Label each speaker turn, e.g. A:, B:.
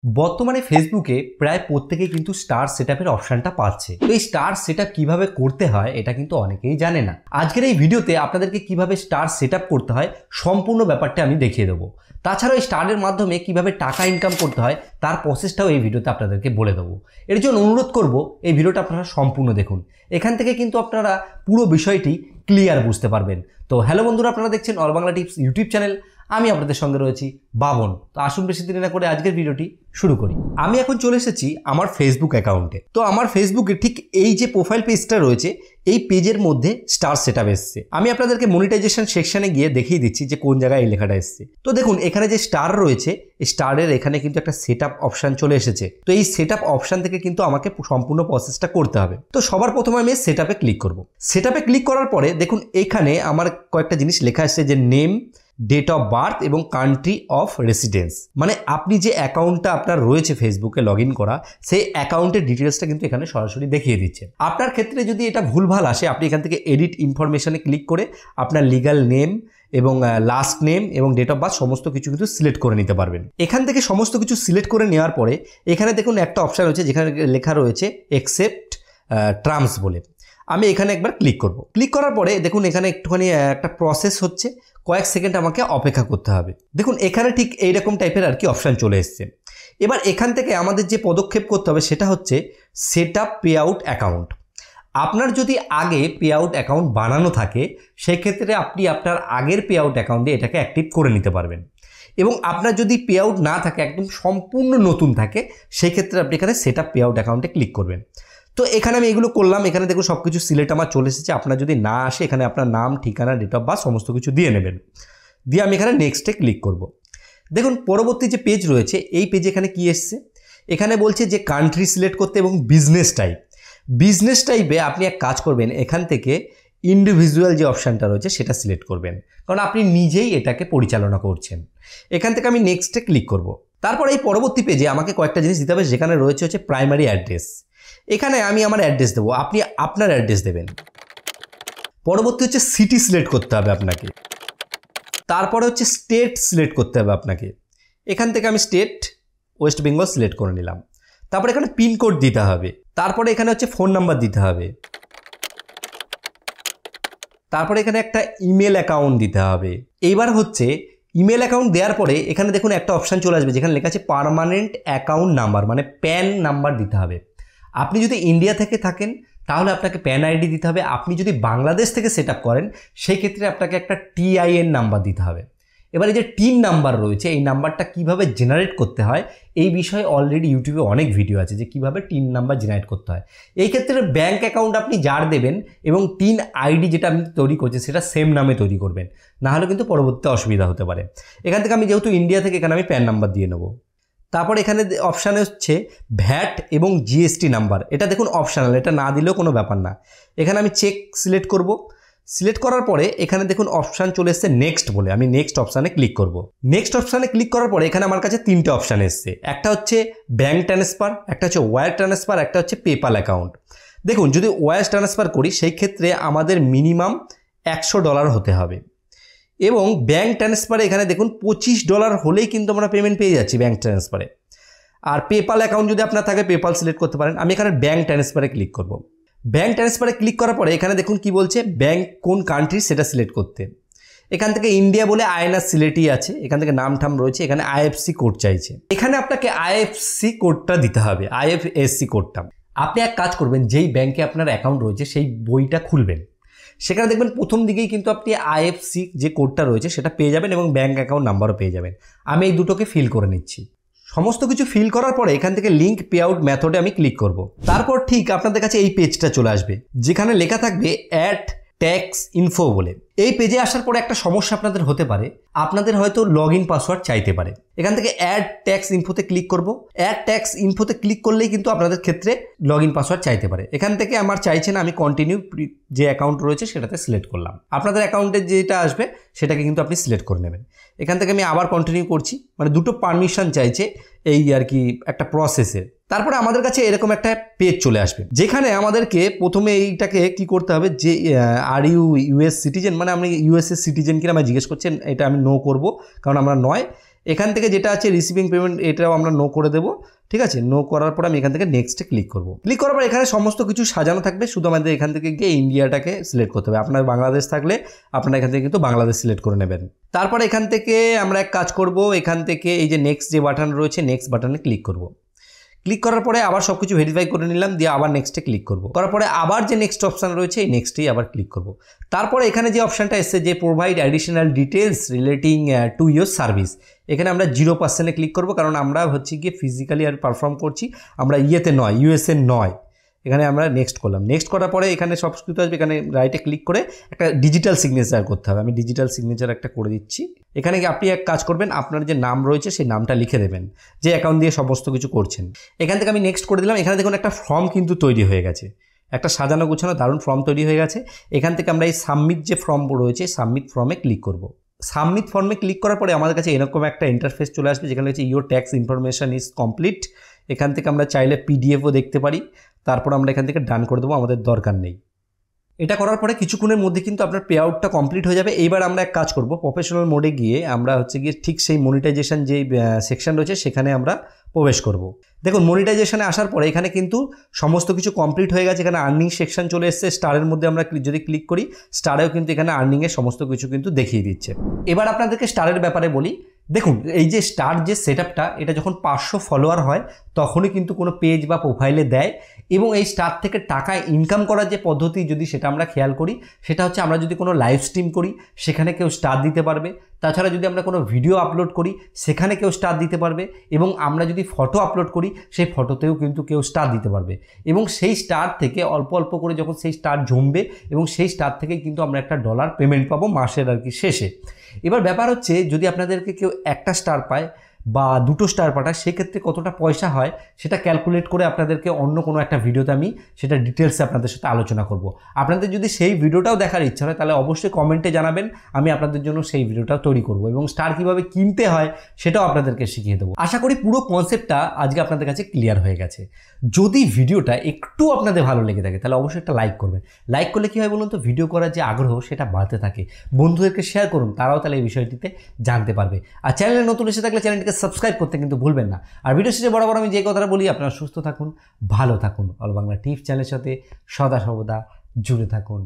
A: বর্তমানে ফেসবুকে প্রায় প্রত্যেকেই কিন্তু স্টার সেটআপের অপশনটা পাচ্ছে। তো এই স্টার সেটআপ কিভাবে করতে হয় এটা কিন্তু অনেকেই জানে না। আজকের এই ভিডিওতে আপনাদেরকে কিভাবে স্টার সেটআপ করতে হয় সম্পূর্ণ ব্যাপারটা আমি দেখিয়ে দেবো। তাছাড়াও এই স্টারের মাধ্যমে কিভাবে টাকা ইনকাম করতে হয় তার প্রসেসটাও এই ভিডিওতে আপনাদেরকে বলে দেবো। এর জন্য অনুরোধ করব এই ভিডিওটা আপনারা সম্পূর্ণ দেখুন। এখান থেকে কিন্তু আপনারা পুরো বিষয়টি ক্লিয়ার বুঝতে পারবেন। তো হ্যালো বন্ধুরা, আপনারা দেখছেন all Bangla tips YouTube channel. আমি আপনাদের সঙ্গে রয়েছি বাবন। তো আসুন বেশি দেরি না করে আজকের ভিডিওটি শুরু করি। আমি এখন চলে এসেছি আমার ফেসবুক অ্যাকাউন্টে। তো আমার ফেসবুকে ঠিক এই যে প্রোফাইল পেজটা রয়েছে এই পেজের মধ্যে স্টার সেটআপ এসছে। আমি আপনাদেরকে মনিটাইজেশন সেকশনে গিয়ে দেখিয়ে দিচ্ছি যে কোন জায়গায় এই লেখাটা এসছে। তো দেখুন এখানে যে স্টার রয়েছে এই স্টারের এখানে কিন্তু একটা সেটআপ অপশন চলে এসেছে। তো এই সেটআপ অপশন থেকে কিন্তু আমাকে সম্পূর্ণ প্রসেসটা করতে হবে। তো সবার প্রথমে আমি সেটআপে ক্লিক করব। সেটআপে ক্লিক করার পরে দেখুন এখানে আমার কয়েকটা জিনিস লেখা আসছে, যে নেম, ডেট অফ বার্থ এবং কান্ট্রি অফ রেসিডেন্স। মানে আপনি যে অ্যাকাউন্টটা আপনার রয়েছে ফেসবুকে লগ ইন করা, সেই অ্যাকাউন্টের ডিটেলসটা কিন্তু এখানে সরাসরি দেখিয়ে দিচ্ছে। আপনার ক্ষেত্রে যদি এটা ভুলভাল আসে আপনি এখান থেকে এডিট ইনফরমেশনে ক্লিক করে আপনার লিগ্যাল নেম এবং লাস্ট নেম এবং ডেট অফ বার্থ সমস্ত কিছু কিন্তু সিলেক্ট করে নিতে পারবেন। এখান থেকে সমস্ত কিছু সিলেক্ট করে নেওয়ার পরে এখানে দেখুন একটা অপশান রয়েছে যেখানে লেখা রয়েছে অ্যাকসেপ্ট টার্মস বলে। আমি এখানে একবার ক্লিক করব। ক্লিক করার পরে দেখুন এখানে একটুখানি একটা প্রসেস হচ্ছে, কয়েক সেকেন্ড আমাকে অপেক্ষা করতে হবে। দেখুন এখানে ঠিক এইরকম টাইপের আর কি অপশান চলে এসছে। এবার এখান থেকে আমাদের যে পদক্ষেপ করতে হবে সেটা হচ্ছে set up pay out account. আপনার যদি আগে পে আউট অ্যাকাউন্ট বানানো থাকে সেক্ষেত্রে আপনি আপনার আগের পে আউট অ্যাকাউন্টে এটাকে অ্যাক্টিভ করে নিতে পারবেন। এবং আপনার যদি পে আউট না থাকে, একদম সম্পূর্ণ নতুন থাকে, সেক্ষেত্রে আপনি এখানে সেট আপ পে আউট অ্যাকাউন্টে ক্লিক করবেন। তো এখানে আমি এগুলো করলাম। এখানে দেখুন সব কিছু সিলেক্ট আমার চলে এসেছে। আপনার যদি না আসে এখানে আপনার নাম, ঠিকানা, ডেট অফ বার্থ সমস্ত কিছু দিয়ে নেবেন। দিয়ে আমি এখানে নেক্সটে ক্লিক করব। দেখুন পরবর্তী যে পেজ রয়েছে এই পেজে এখানে কি এসছে, এখানে বলছে যে কান্ট্রি সিলেক্ট করতে এবং বিজনেস টাইপ। বিজনেস টাইপে আপনি এক কাজ করবেন, এখান থেকে ইন্ডিভিজুয়াল যে অপশানটা রয়েছে সেটা সিলেক্ট করবেন, কারণ আপনি নিজেই এটাকে পরিচালনা করছেন। এখান থেকে আমি নেক্সটে ক্লিক করব। তারপর এই পরবর্তী পেজে আমাকে কয়েকটা জিনিস দিতে হবে, যেখানে রয়েছে হচ্ছে প্রাইমারি অ্যাড্রেস। এখানে আমি আমার অ্যাড্রেস দেবো, আপনি আপনার অ্যাড্রেস দেবেন। পরবর্তী হচ্ছে সিটি সিলেক্ট করতে হবে আপনাকে। তারপরে হচ্ছে স্টেট সিলেক্ট করতে হবে আপনাকে। এখান থেকে আমি স্টেট ওয়েস্ট বেঙ্গল সিলেক্ট করে নিলাম। তারপরে এখানে পিনকোড দিতে হবে। তারপরে এখানে হচ্ছে ফোন নাম্বার দিতে হবে। তারপরে এখানে একটা ইমেল অ্যাকাউন্ট দিতে হবে। এইবার হচ্ছে ইমেল অ্যাকাউন্ট দেওয়ার পরে এখানে দেখুন একটা অপশান চলে আসবে যেখানে লেখা আছে পার্মানেন্ট অ্যাকাউন্ট নাম্বার, মানে প্যান নাম্বার দিতে হবে। আপনি যদি ইন্ডিয়া থেকে থাকেন তাহলে আপনাকে প্যান আইডি দিতে হবে। আপনি যদি বাংলাদেশ থেকে সেট আপ করেন সেই ক্ষেত্রে আপনাকে একটা টিআইএন নাম্বার দিতে হবে। এবার এই যে টিন নাম্বার রয়েছে এই নাম্বারটা কিভাবে জেনারেট করতে হয় এই বিষয়ে অলরেডি ইউটিউবে অনেক ভিডিও আছে যে কিভাবে টিন নাম্বার জেনারেট করতে হয়। এই ক্ষেত্রে ব্যাঙ্ক অ্যাকাউন্ট আপনি যার দেবেন এবং টিন আইডি যেটা আপনি তৈরি করছেন সেটা সেম নামে তৈরি করবেন, নাহলে কিন্তু পরবর্তীতে অসুবিধা হতে পারে। এখান থেকে আমি যেহেতু ইন্ডিয়া থেকে এখানে আমি প্যান নাম্বার দিয়ে নেব। তারপর এখানে অপশানে হচ্ছে ভ্যাট এবং জিএসটি নাম্বার। এটা দেখুন অপশানাল, এটা না দিলেও কোনো ব্যাপার না। এখানে আমি চেক সিলেক্ট করব। সিলেক্ট করার পরে এখানে দেখুন অপশান চলে এসছে নেক্সট বলে, আমি নেক্সট অপশানে ক্লিক করব। নেক্সট অপশানে ক্লিক করার পরে এখানে আমার কাছে তিনটে অপশান এসছে। একটা হচ্ছে ব্যাঙ্ক ট্রান্সফার, একটা হচ্ছে ওয়্যার ট্রান্সফার, একটা হচ্ছে পেপাল অ্যাকাউন্ট। দেখুন যদি ওয়্যার ট্রান্সফার করি সেই ক্ষেত্রে আমাদের মিনিমাম $100 হতে হবে। এবং ব্যাঙ্ক ট্রান্সফারে এখানে দেখুন $25 হলেই কিন্তু আমরা পেমেন্ট পেয়ে যাচ্ছি ব্যাঙ্ক ট্রান্সফারে। আর পেপাল অ্যাকাউন্ট যদি আপনার থাকে পেপাল সিলেক্ট করতে পারেন। আমি এখানে ব্যাঙ্ক ট্রান্সফারে ক্লিক করব। ব্যাঙ্ক ট্রান্সফারে ক্লিক করার পরে এখানে দেখুন কি বলছে, ব্যাঙ্ক কোন কান্ট্রি সেটা সিলেক্ট করতে। এখান থেকে ইন্ডিয়া বলে আইএনআর সিলেক্টই আছে। এখান থেকে নাম ঠাম রয়েছে। এখানে আইএফসি কোড চাইছে, এখানে আপনাকে আইএফসি কোডটা দিতে হবে, আইএফএসসি কোডটা। আপনি এক কাজ করবেন, যেই ব্যাঙ্কে আপনার অ্যাকাউন্ট রয়েছে সেই বইটা খুলবেন, সেখানে দেখবেন প্রথম দিকেই কিন্তু আপনি আইএফসি যে কোডটা রয়েছে সেটা পেয়ে যাবেন এবং ব্যাঙ্ক অ্যাকাউন্ট নাম্বারও পেয়ে যাবেন। আমি এই দুটোকে ফিল করে নিচ্ছি। সমস্ত কিছু ফিল করার পরে এখান থেকে লিঙ্ক পে আউট মেথডে আমি ক্লিক করব। তারপর ঠিক আপনাদের কাছে এই পেজটা চলে আসবে যেখানে লেখা থাকবে অ্যাড ট্যাক্স ইনফো বলে। এই পেজে আসার পরে একটা সমস্যা আপনাদের হতে পারে, আপনাদের হয়তো লগ ইন পাসওয়ার্ড চাইতে পারে। এখান থেকে অ্যাড ট্যাক্স ইনফোতে ক্লিক করব। অ্যাড ট্যাক্স ইনফোতে ক্লিক করলেই কিন্তু আপনাদের ক্ষেত্রে লগ ইন পাসওয়ার্ড চাইতে পারে। এখান থেকে আমার চাইছে না, আমি কন্টিনিউ যে অ্যাকাউন্ট রয়েছে সেটাতে সিলেক্ট করলাম। আপনাদের অ্যাকাউন্টে যেটা আসবে সেটাকে কিন্তু আপনি সিলেক্ট করে নেবেন। এখান থেকে আমি আবার কন্টিনিউ করছি, মানে দুটো পারমিশন চাইছে এই আর কি একটা প্রসেসের। তারপরে আমাদের কাছে এরকম একটা পেজ চলে আসবে যেখানে আমাদেরকে প্রথমে এইটাকে কি করতে হবে, যে আর ইউ ইউএস সিটিজেন, মানে আপনি ইউএসএ সিটিজেন কিনা আমায় জিজ্ঞেস করছেন, এটা আমি নো করব কারণ আমরা নয়। এখান থেকে যেটা আছে রিসিভিং পেমেন্ট, এটাও আমরা নো করে দেবো। ঠিক আছে, নো করার পর আমি এখান থেকে নেক্সটে ক্লিক করব। ক্লিক করার পর এখানে সমস্ত কিছু সাজানো থাকবে, শুধু আমাদের এখান থেকে গিয়ে ইন্ডিয়াটাকে সিলেক্ট করতে হবে। আপনার বাংলাদেশ থাকলে আপনারা এখান থেকে কিন্তু বাংলাদেশ সিলেক্ট করে নেবেন। তারপর এখান থেকে আমরা এক কাজ করব, এখান থেকে এই যে নেক্সট যে বাটন রয়েছে নেক্সট বাটনে ক্লিক করব। ক্লিক করার পরে আবার সব কিছু ভেরিফাই করে নিলাম, দিয়ে আবার নেক্সটে ক্লিক করব। করার পরে আবার যে নেক্সট অপশান রয়েছে এই নেক্সটেই আবার ক্লিক করব। তারপরে এখানে যে অপশানটা এসছে যে provide additional details relating to your service, এখানে আমরা 0% ক্লিক করব, কারণ আমরা হচ্ছে গিয়ে ফিজিক্যালি আর পারফর্ম করছি, আমরা ইয়েতে নয়, ইউএসএ নয়। এখানে আমরা নেক্সট করলাম। নেক্সট করার পরে এখানে সব কিছু আসবে, এখানে রাইটে ক্লিক করে একটা ডিজিটাল সিগনেচার করতে হবে। আমি ডিজিটাল সিগনেচার একটা করে দিচ্ছি। এখানে আপনি এক কাজ করবেন, আপনার যে নাম রয়েছে সেই নামটা লিখে দেবেন, যে অ্যাকাউন্ট দিয়ে সমস্ত কিছু করছেন। এখান থেকে আমি নেক্সট করে দিলাম। এখানে দেখুন একটা ফর্ম কিন্তু তৈরি হয়ে গেছে, একটা সাজানো গোছানো দারুণ ফর্ম তৈরি হয়ে গেছে। এখান থেকে আমরা এই সাবমিট যে ফর্ম রয়েছে সাবমিট ফর্মে ক্লিক করব। সাবমিট ফর্মে ক্লিক করার পরে আমাদের কাছে এরকম একটা ইন্টারফেস চলে আসবে, যেখানে হচ্ছে your tax information is complete. এখান থেকে আমরা চাইলে পিডিএফও দেখতে পারি। তারপর আমরা এখান থেকে ডান করে দেবো, আমাদের দরকার নেই। এটা করার পরে কিছুক্ষণের মধ্যে কিন্তু আপনার পে আউটটা কমপ্লিট হয়ে যাবে। এইবার আমরা এক কাজ করব, প্রফেশনাল মোডে গিয়ে আমরা হচ্ছে গিয়ে ঠিক সেই মনিটাইজেশন যেই সেকশন রয়েছে সেখানে আমরা প্রবেশ করব। দেখুন মনিটাইজেশনে আসার পরে এখানে কিন্তু সমস্ত কিছু কমপ্লিট হয়ে গেছে। এখানে আর্নিং সেকশন চলে এসেছে, স্টারের মধ্যে আমরা যদি ক্লিক করি স্টারেও কিন্তু এখানে আর্নিংয়ের সমস্ত কিছু কিন্তু দেখিয়ে দিচ্ছে। এবার আপনাদেরকে স্টারের ব্যাপারে বলি। দেখুন এই যে স্টার যে সেটআপটা, এটা যখন 500 ফলোয়ার হয় তখনই কিন্তু কোনো পেজ বা প্রোফাইলে দেয়। এবং এই স্টার থেকে টাকা ইনকাম করার যে পদ্ধতি যদি সেটা আমরা খেয়াল করি, সেটা হচ্ছে আমরা যদি কোনো লাইভ স্ট্রিম করি সেখানে কেউ স্টার দিতে পারবে। তাছাড়া যদি আমরা কোনো ভিডিও আপলোড করি সেখানে কেউ স্টার দিতে পারবে। এবং আমরা যদি ফটো আপলোড করি সেই ফটোতেও কিন্তু কেউ স্টার দিতে পারবে। এবং সেই স্টার থেকে অল্প অল্প করে যখন সেই স্টার জমবে এবং সেই স্টার থেকে কিন্তু আমরা একটা ডলার পেমেন্ট পাবো মাসের আর কি শেষে। এবার ব্যাপার হচ্ছে যদি আপনাদেরকে কেউ একটা স্টার পায় বা 2টো স্টার পাঠায় সেক্ষেত্রে কতটা পয়সা হয় সেটা ক্যালকুলেট করে আপনাদেরকে অন্য কোনো একটা ভিডিওতে আমি সেটা ডিটেলসে আপনাদের সাথে আলোচনা করব। আপনাদের যদি সেই ভিডিওটাও দেখার ইচ্ছা হয় তাহলে অবশ্যই কমেন্টে জানাবেন, আমি আপনাদের জন্য সেই ভিডিওটাও তৈরি করব এবং স্টার কীভাবে কিনতে হয় সেটাও আপনাদেরকে শিখিয়ে দেবো। আশা করি পুরো কনসেপ্টটা আজকে আপনাদের কাছে ক্লিয়ার হয়ে গেছে। যদি ভিডিওটা একটু আপনাদের ভালো লেগে থাকে তাহলে অবশ্যই একটা লাইক করবেন। লাইক করলে কী হয় বলুন তো, ভিডিও করার যে আগ্রহ সেটা বাড়তে থাকে। বন্ধুদেরকে শেয়ার করুন, তারাও তাহলে এই বিষয়টিতে জানতে পারবে। আর চ্যানেলে নতুন এসে থাকলে চ্যানেলটিকে সাবস্ক্রাইব করতে কিন্তু ভুলবেন না। আর ভিডিও শেষে বরাবর আমি যে কথাটা বলি, আপনারা সুস্থ থাকুন, ভালো থাকুন, অল বাংলা টিপস চ্যানেলের সাথে সদা সর্বদা জুড়ে থাকুন।